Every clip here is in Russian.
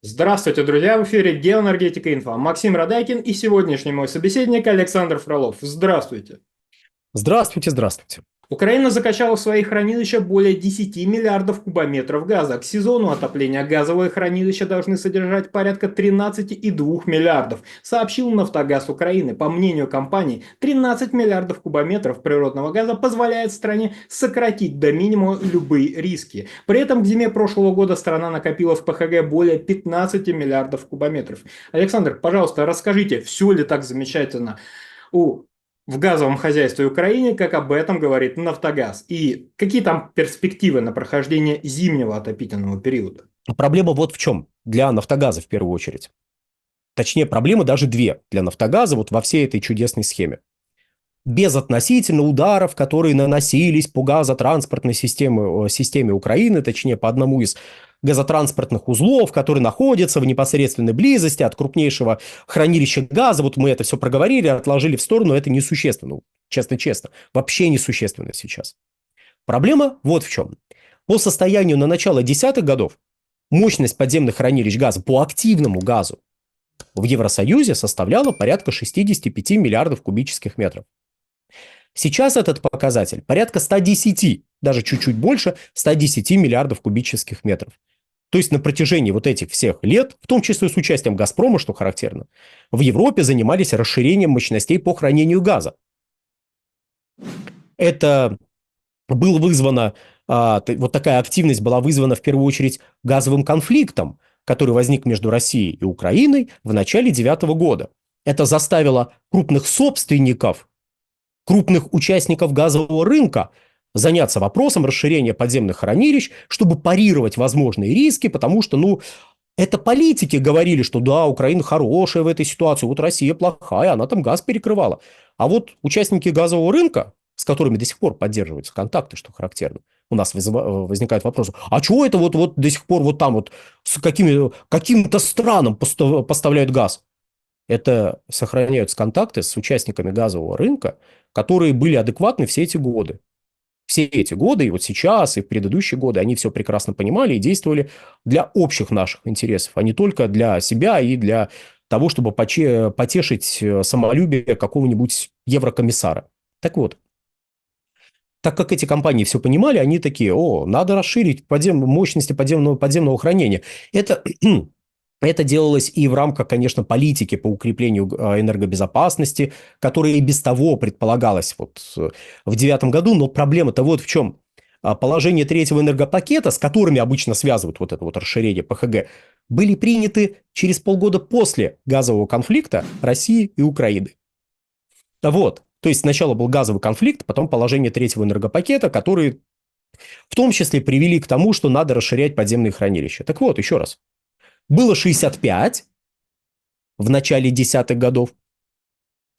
Здравствуйте, друзья! В эфире Геоэнергетика Инфо. Максим Радайкин и сегодняшний мой собеседник Александр Фролов. Здравствуйте! Здравствуйте, здравствуйте. Украина закачала в свои хранилища более 10 миллиардов кубометров газа. К сезону отопления газовые хранилища должны содержать порядка 13,2 миллиардов, сообщил «Нафтогаз Украины». По мнению компании, 13 миллиардов кубометров природного газа позволяет стране сократить до минимума любые риски. При этом к зиме прошлого года страна накопила в ПХГ более 15 миллиардов кубометров. Александр, пожалуйста, расскажите, все ли так замечательно в газовом хозяйстве Украины, как об этом говорит «Нафтогаз», и какие там перспективы на прохождение зимнего отопительного периода? Проблема вот в чем для «Нафтогаза» в первую очередь. Точнее, проблемы даже две для «Нафтогаза» вот во всей этой чудесной схеме. Безотносительно ударов, которые наносились по газотранспортной системе Украины, точнее, по одному из газотранспортных узлов, который находится в непосредственной близости от крупнейшего хранилища газа. Вот мы это все проговорили, отложили в сторону, это несущественно. Честно-честно, вообще несущественно сейчас. Проблема вот в чем. По состоянию на начало десятых годов мощность подземных хранилищ газа по активному газу в Евросоюзе составляла порядка 65 миллиардов кубических метров. Сейчас этот показатель порядка 110, даже чуть-чуть больше 110 миллиардов кубических метров. То есть на протяжении вот этих всех лет, в том числе с участием «Газпрома», что характерно, в Европе занимались расширением мощностей по хранению газа. Это было вызвано, вот такая активность была вызвана в первую очередь газовым конфликтом, который возник между Россией и Украиной в начале 2009 года. Это заставило крупных собственников, крупных участников газового рынка заняться вопросом расширения подземных хранилищ, чтобы парировать возможные риски, потому что, это политики говорили, что да, Украина хорошая в этой ситуации, вот Россия плохая, она там газ перекрывала. А вот участники газового рынка, с которыми до сих пор поддерживаются контакты, что характерно, у нас возникает вопрос, а чего это вот до сих пор вот там вот с каким-то странам поставляют газ? Это сохраняются контакты с участниками газового рынка, которые были адекватны все эти годы. Все эти годы, и вот сейчас, и в предыдущие годы, они все прекрасно понимали и действовали для общих наших интересов, а не только для себя и для того, чтобы потешить самолюбие какого-нибудь еврокомиссара. Так вот, так как эти компании все понимали, они такие, надо расширить мощности подземного хранения. Это делалось и в рамках, конечно, политики по укреплению энергобезопасности, которая и без того предполагалась в 2009 году. Но проблема-то вот в чем. Положения третьего энергопакета, с которыми обычно связывают вот это вот расширение ПХГ, были приняты через полгода после газового конфликта России и Украины. То есть сначала был газовый конфликт, потом положение третьего энергопакета, которые в том числе привели к тому, что надо расширять подземные хранилища. Так вот, еще раз. Было 65 в начале десятых годов,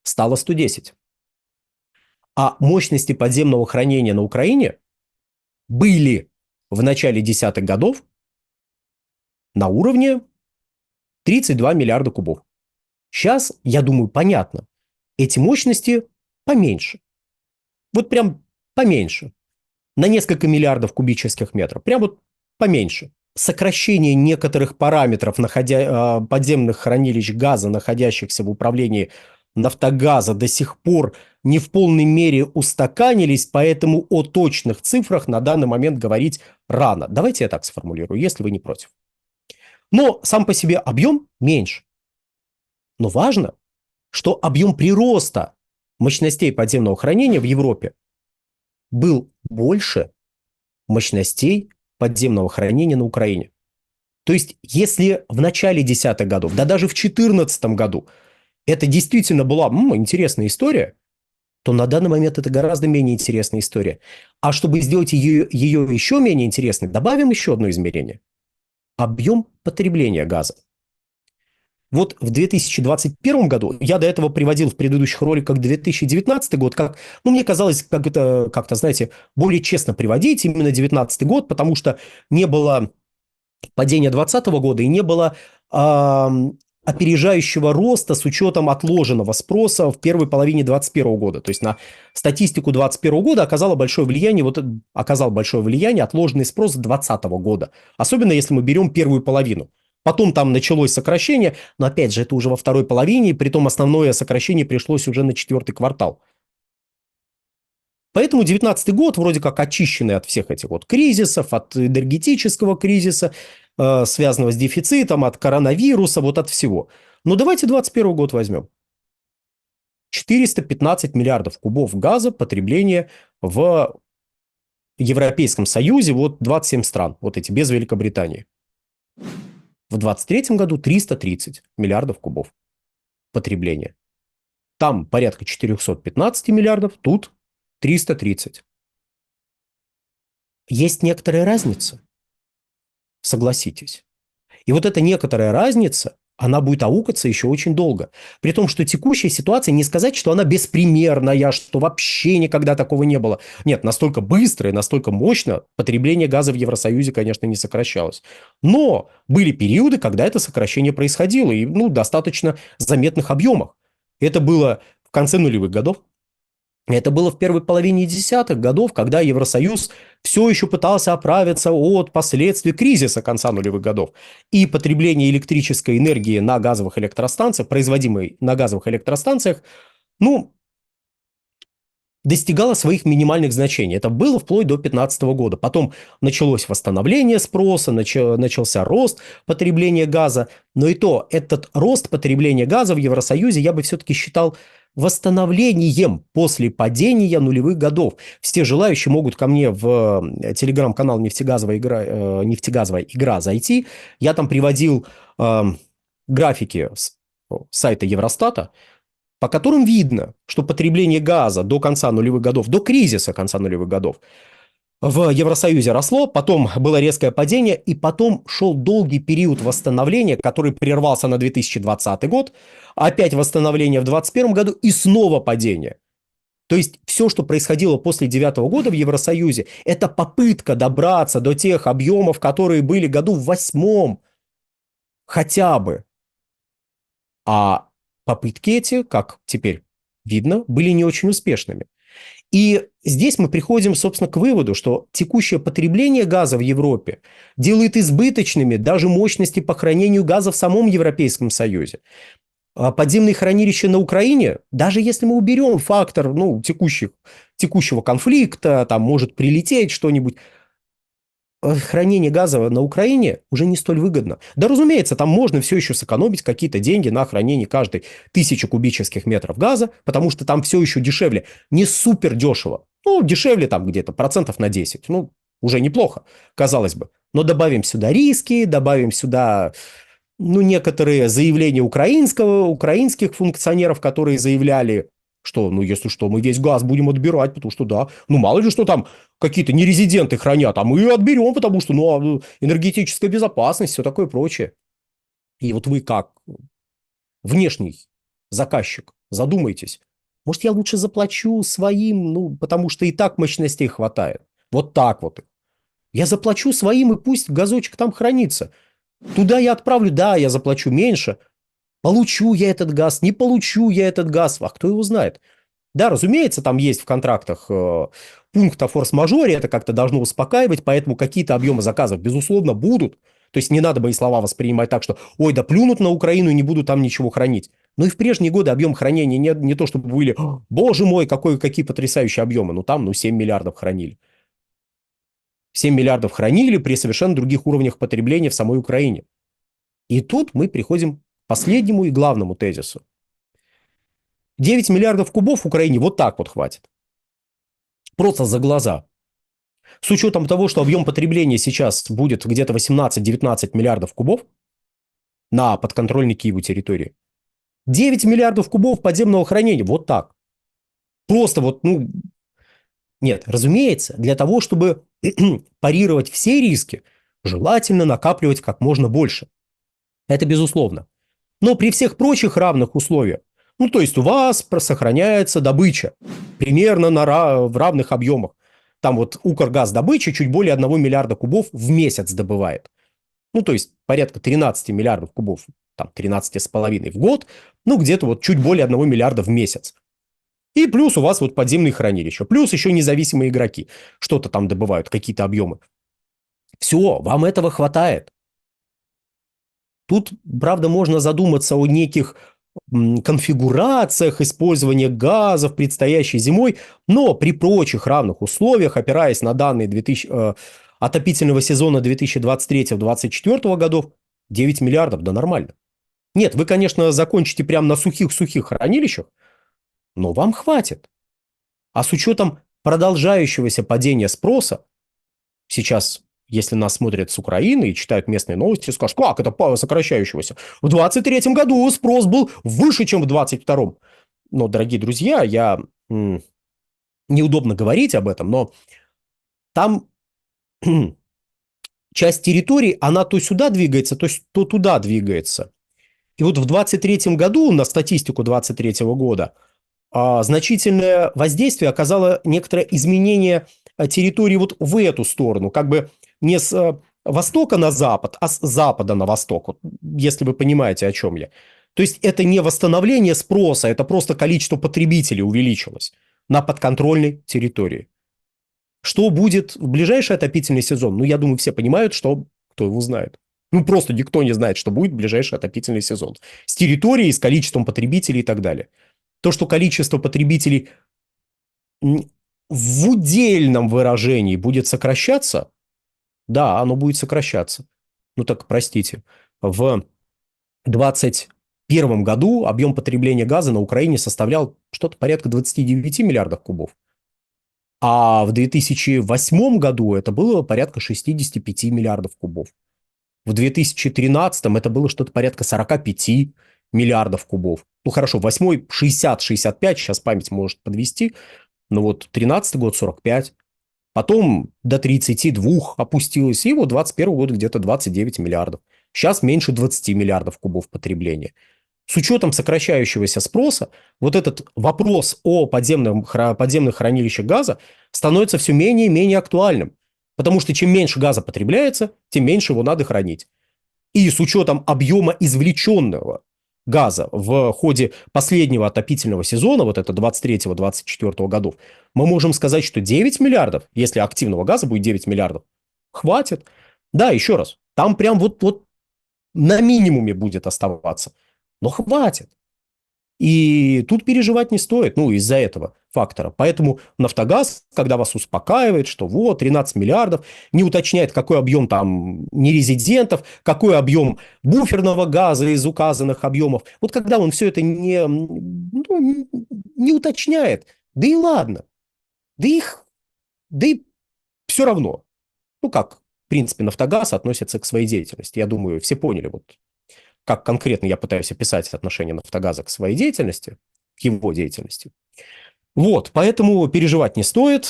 стало 110. А мощности подземного хранения на Украине были в начале десятых годов на уровне 32 миллиарда кубов. Сейчас, я думаю, понятно, эти мощности поменьше. Вот прям поменьше. На несколько миллиардов кубических метров. Прям вот поменьше. Сокращение некоторых параметров подземных хранилищ газа, находящихся в управлении «Нафтогаза», до сих пор не в полной мере устаканились, поэтому о точных цифрах на данный момент говорить рано. Давайте я так сформулирую, если вы не против. Но сам по себе объем меньше. Но важно, что объем прироста мощностей подземного хранения в Европе был больше мощностей подземного хранения на Украине. То есть, если в начале десятых годов, да даже в 2014 году это действительно была интересная история, то на данный момент это гораздо менее интересная история. А чтобы сделать ее еще менее интересной, добавим еще одно измерение. Объем потребления газа. Вот в 2021 году, я до этого приводил в предыдущих роликах 2019 год, мне казалось, как-то, знаете, более честно приводить именно 2019 год, потому что не было падения 2020 года и не было опережающего роста с учетом отложенного спроса в первой половине 2021 года. То есть на статистику 2021 года оказал большое влияние отложенный спрос 2020 года. Особенно если мы берем первую половину. Потом там началось сокращение, но опять же, это уже во второй половине, притом основное сокращение пришлось уже на четвертый квартал. Поэтому 2019 год вроде как очищенный от всех этих вот кризисов, от энергетического кризиса, связанного с дефицитом, от коронавируса, вот от всего. Но давайте 2021 год возьмем. 415 миллиардов кубов газа потребления в Европейском Союзе, вот 27 стран, вот эти, без Великобритании. В 2023 году 330 миллиардов кубов потребления. Там порядка 415 миллиардов, тут 330. Есть некоторая разница, согласитесь. И вот эта некоторая разница, она будет аукаться еще очень долго. При том, что текущая ситуация, не сказать, что она беспримерная, что вообще никогда такого не было. Нет, настолько быстро и настолько мощно потребление газа в Евросоюзе, конечно, не сокращалось. Но были периоды, когда это сокращение происходило, и достаточно заметных объемах. Это было в конце нулевых годов. Это было в первой половине десятых годов, когда Евросоюз все еще пытался оправиться от последствий кризиса конца нулевых годов. И потребление электрической энергии на газовых электростанциях, производимой на газовых электростанциях, достигало своих минимальных значений. Это было вплоть до 2015 года. Потом началось восстановление спроса, начался рост потребления газа. Но и то, этот рост потребления газа в Евросоюзе я бы все-таки считал восстановлением после падения нулевых годов. Все желающие могут ко мне в телеграм-канал «Нефтегазовая игра» зайти. Я там приводил графики с сайта Евростата, по которым видно, что потребление газа до конца нулевых годов, до кризиса конца нулевых годов в Евросоюзе росло, потом было резкое падение, и потом шел долгий период восстановления, который прервался на 2020 год, опять восстановление в 2021 году и снова падение. То есть все, что происходило после 2009 года в Евросоюзе, это попытка добраться до тех объемов, которые были году в 2008 хотя бы. А попытки эти, как теперь видно, были не очень успешными. И здесь мы приходим, собственно, к выводу, что текущее потребление газа в Европе делает избыточными даже мощности по хранению газа в самом Европейском Союзе. А подземные хранилища на Украине, даже если мы уберем фактор текущего конфликта, там может прилететь что-нибудь, хранение газа на Украине уже не столь выгодно. Да, разумеется, там можно все еще сэкономить какие-то деньги на хранение каждой 1000 кубических метров газа, потому что там все еще дешевле. Не супер дешево. Дешевле там где-то процентов на 10. Уже неплохо, казалось бы. Но добавим сюда риски, добавим сюда некоторые заявления украинских функционеров, которые заявляли, что, если что, мы весь газ будем отбирать, потому что, да, мало ли что там какие-то нерезиденты хранят, а мы отберем, потому что, энергетическая безопасность, все такое прочее. И вот вы как внешний заказчик задумайтесь, может, я лучше заплачу своим, потому что и так мощностей хватает. Вот так вот. Я заплачу своим, и пусть газочек там хранится. Туда я отправлю, да, я заплачу меньше. Получу я этот газ, не получу я этот газ, а кто его знает? Да, разумеется, там есть в контрактах пункт о форс-мажоре, это как-то должно успокаивать, поэтому какие-то объемы заказов, безусловно, будут. То есть не надо мои слова воспринимать так, что ой, да плюнут на Украину и не будут там ничего хранить. Но и в прежние годы объем хранения не то, чтобы были, боже мой, какие потрясающие объемы. Там 7 миллиардов хранили. 7 миллиардов хранили при совершенно других уровнях потребления в самой Украине. И тут мы приходим к последнему и главному тезису. 9 миллиардов кубов в Украине вот так вот хватит. Просто за глаза. С учетом того, что объем потребления сейчас будет где-то 18-19 миллиардов кубов на подконтрольной Киеву территории. 9 миллиардов кубов подземного хранения. Вот так. Просто Нет, разумеется, для того, чтобы парировать все риски, желательно накапливать как можно больше. Это безусловно. Но при всех прочих равных условиях, то есть у вас сохраняется добыча примерно в равных объемах. Там Укргаз добыча чуть более 1 миллиарда кубов в месяц добывает. То есть порядка 13 миллиардов кубов, там 13,5 в год, где-то чуть более 1 миллиарда в месяц. И плюс у вас подземные хранилища, плюс еще независимые игроки что-то там добывают, какие-то объемы. Все, вам этого хватает. Тут, правда, можно задуматься о неких конфигурациях использования газа в предстоящей зимой, но при прочих равных условиях, опираясь на данные отопительного сезона 2023-2024 годов, 9 миллиардов, да нормально. Нет, вы, конечно, закончите прямо на сухих-сухих хранилищах, но вам хватит. А с учетом продолжающегося падения спроса, сейчас, если нас смотрят с Украины и читают местные новости, скажут, как это сокращающегося? В 2023 году спрос был выше, чем в 2022. Но, дорогие друзья, неудобно говорить об этом, но там часть территории, она то сюда двигается, то туда двигается. И вот в 2023 году, на статистику 2023 года, значительное воздействие оказало некоторое изменение территории вот в эту сторону, как бы не с востока на запад, а с запада на восток, вот, если вы понимаете, о чем я. То есть это не восстановление спроса, это просто количество потребителей увеличилось на подконтрольной территории. Что будет в ближайший отопительный сезон? Ну, я думаю, все понимают, что кто его знает. Ну, просто никто не знает, что будет в ближайший отопительный сезон. С территорией, с количеством потребителей и так далее. То, что количество потребителей в удельном выражении будет сокращаться, да, оно будет сокращаться. Ну так, простите, в 2021 году объем потребления газа на Украине составлял что-то порядка 29 миллиардов кубов. А в 2008 году это было порядка 65 миллиардов кубов. В 2013 это было что-то порядка 45 миллиардов кубов. Ну хорошо, 8 60-65, сейчас память может подвести, но вот 13 год 45, потом до 32 опустилось, и вот 21 год где-то 29 миллиардов. Сейчас меньше 20 миллиардов кубов потребления. С учетом сокращающегося спроса, вот этот вопрос о подземных хранилищах газа становится все менее и менее актуальным. Потому что чем меньше газа потребляется, тем меньше его надо хранить. И с учетом объема извлеченного газа в ходе последнего отопительного сезона, вот это 23-24 годов, мы можем сказать, что 9 миллиардов, если активного газа будет 9 миллиардов, хватит. Да, еще раз, там прям вот на минимуме будет оставаться. Но хватит. И тут переживать не стоит, ну, из-за этого фактора. Поэтому «Нафтогаз», когда вас успокаивает, что вот 13 миллиардов, не уточняет, какой объем там нерезидентов, какой объем буферного газа из указанных объемов. Вот когда он все это не уточняет, да и ладно, да и все равно. Ну, как, в принципе, «Нафтогаз» относится к своей деятельности. Я думаю, все поняли, вот как конкретно я пытаюсь описать отношение «Нафтогаза» к своей деятельности, к его деятельности. Вот, поэтому переживать не стоит,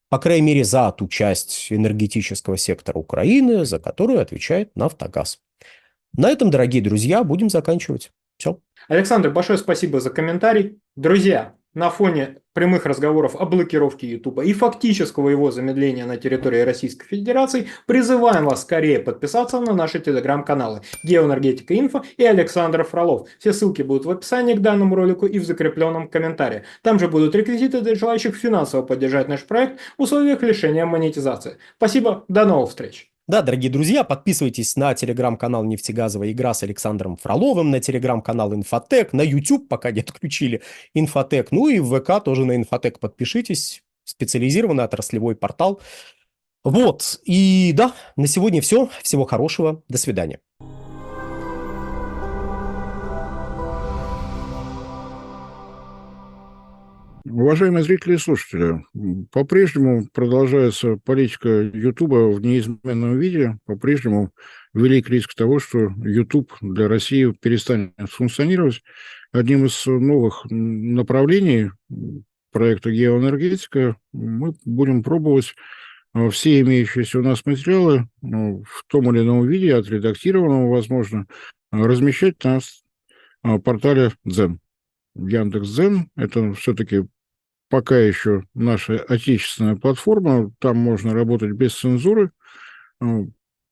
по крайней мере, за ту часть энергетического сектора Украины, за которую отвечает «Нафтогаз». На этом, дорогие друзья, будем заканчивать. Все. Александр, большое спасибо за комментарий. Друзья, на фоне прямых разговоров о блокировке YouTube и фактического его замедления на территории Российской Федерации, призываем вас скорее подписаться на наши телеграм-каналы Геоэнергетика Инфо и Александр Фролов. Все ссылки будут в описании к данному ролику и в закрепленном комментарии. Там же будут реквизиты для желающих финансово поддержать наш проект в условиях лишения монетизации. Спасибо, до новых встреч! Да, дорогие друзья, подписывайтесь на телеграм-канал «Нефтегазовая игра» с Александром Фроловым, на телеграм-канал «Инфотек», на YouTube, пока не отключили «Инфотек», ну и в ВК тоже на «Инфотек» подпишитесь, специализированный отраслевой портал. Вот, и да, на сегодня все. Всего хорошего, до свидания. Уважаемые зрители и слушатели, по-прежнему продолжается политика Ютуба в неизменном виде. По-прежнему велик риск того, что Ютуб для России перестанет функционировать. Одним из новых направлений проекта «Геоэнергетика» мы будем пробовать все имеющиеся у нас материалы в том или ином виде, отредактированного, возможно, размещать на портале Дзен. Яндекс.Дзен – это все-таки пока еще наша отечественная платформа, там можно работать без цензуры,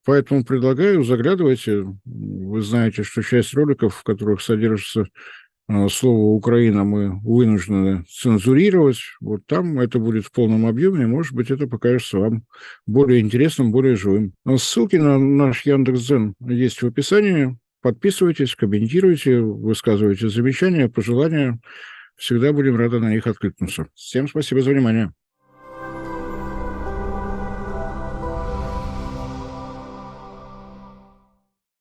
поэтому предлагаю, заглядывайте. Вы знаете, что часть роликов, в которых содержится слово «Украина», мы вынуждены цензурировать. Вот там это будет в полном объеме, и, может быть, это покажется вам более интересным, более живым. Ссылки на наш Яндекс.Дзен есть в описании. Подписывайтесь, комментируйте, высказывайте замечания, пожелания. Всегда будем рады на них откликнуться. Всем спасибо за внимание.